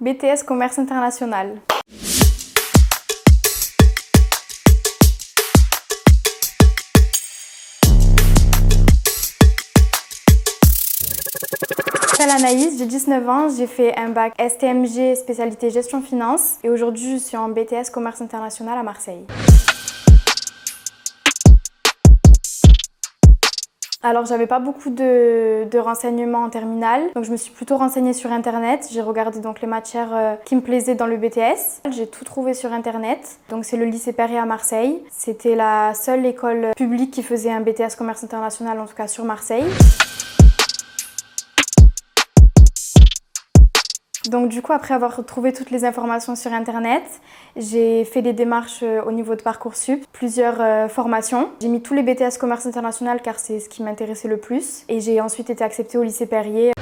BTS Commerce International. Je m'appelle Anaïs, j'ai 19 ans, j'ai fait un bac STMG spécialité gestion finance et aujourd'hui je suis en BTS Commerce International à Marseille. Alors j'avais pas beaucoup de renseignements en terminale, donc je me suis plutôt renseignée sur internet. J'ai regardé donc les matières qui me plaisaient dans le BTS. J'ai tout trouvé sur internet, donc c'est le lycée Perrier à Marseille. C'était la seule école publique qui faisait un BTS Commerce International, en tout cas sur Marseille. Donc du coup, après avoir trouvé toutes les informations sur internet, j'ai fait des démarches au niveau de Parcoursup, plusieurs formations. J'ai mis tous les BTS Commerce International car c'est ce qui m'intéressait le plus. Et j'ai ensuite été acceptée au lycée Perrier.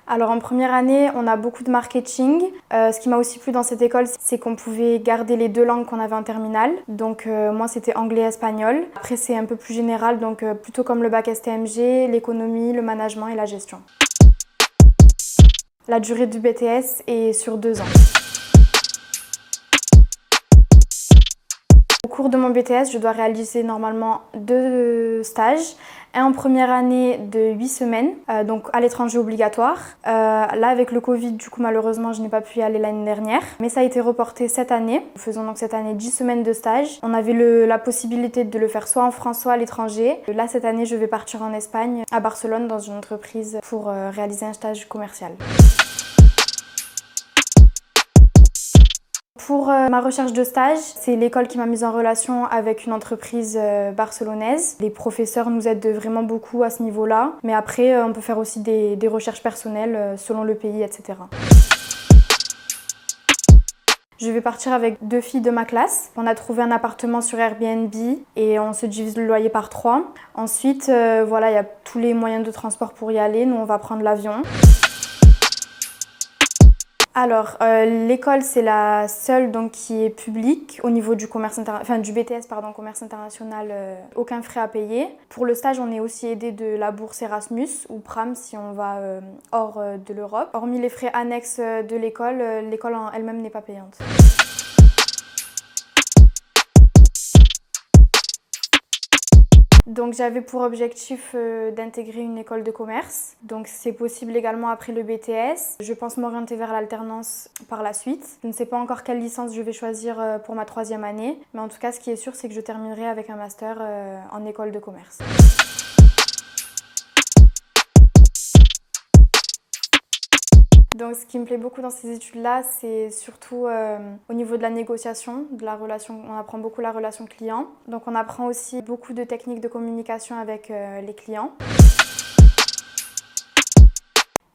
Alors en première année, on a beaucoup de marketing. Ce qui m'a aussi plu dans cette école, c'est qu'on pouvait garder les deux langues qu'on avait en terminale. Donc moi, c'était anglais et espagnol. Après, c'est un peu plus général, donc plutôt comme le bac STMG, l'économie, le management et la gestion. La durée du BTS est sur 2 ans. Au cours de mon BTS, je dois réaliser normalement 2 stages. Un en première année de 8 semaines, donc à l'étranger obligatoire. Là, avec le Covid, du coup, malheureusement, je n'ai pas pu y aller l'année dernière. Mais ça a été reporté cette année. Nous faisons donc cette année 10 semaines de stage. On avait la possibilité de le faire soit en France, soit à l'étranger. Là, cette année, je vais partir en Espagne, à Barcelone, dans une entreprise pour réaliser un stage commercial. Pour ma recherche de stage, c'est l'école qui m'a mise en relation avec une entreprise barcelonaise. Les professeurs nous aident vraiment beaucoup à ce niveau-là, mais après on peut faire aussi des recherches personnelles selon le pays, etc. Je vais partir avec 2 filles de ma classe. On a trouvé un appartement sur Airbnb et on se divise le loyer par 3. Ensuite, voilà, il y a tous les moyens de transport pour y aller. Nous, on va prendre l'avion. Alors, l'école, c'est la seule donc, qui est publique au niveau du du BTS commerce international, aucun frais à payer. Pour le stage, on est aussi aidé de la bourse Erasmus ou PRAM si on va hors de l'Europe. Hormis les frais annexes de l'école, l'école en elle-même n'est pas payante. Donc j'avais pour objectif d'intégrer une école de commerce. Donc c'est possible également après le BTS. Je pense m'orienter vers l'alternance par la suite. Je ne sais pas encore quelle licence je vais choisir pour ma 3e année. Mais en tout cas, ce qui est sûr, c'est que je terminerai avec un master en école de commerce. Donc ce qui me plaît beaucoup dans ces études-là, c'est surtout au niveau de la négociation, de la relation. On apprend beaucoup la relation client. Donc on apprend aussi beaucoup de techniques de communication avec les clients.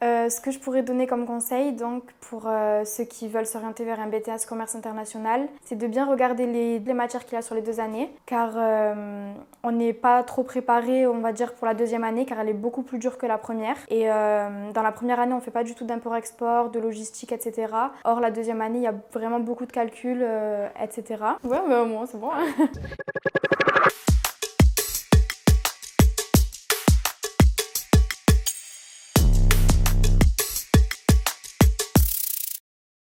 Ce que je pourrais donner comme conseil donc, pour ceux qui veulent s'orienter vers un BTS Commerce International, c'est de bien regarder les matières qu'il y a sur les 2 années, car on n'est pas trop préparé, on va dire, pour la 2e année, car elle est beaucoup plus dure que la première. Et dans la première année, on ne fait pas du tout d'import-export, de logistique, etc. Or, la 2e année, il y a vraiment beaucoup de calculs, etc. Ouais, mais au moins, c'est bon. Hein.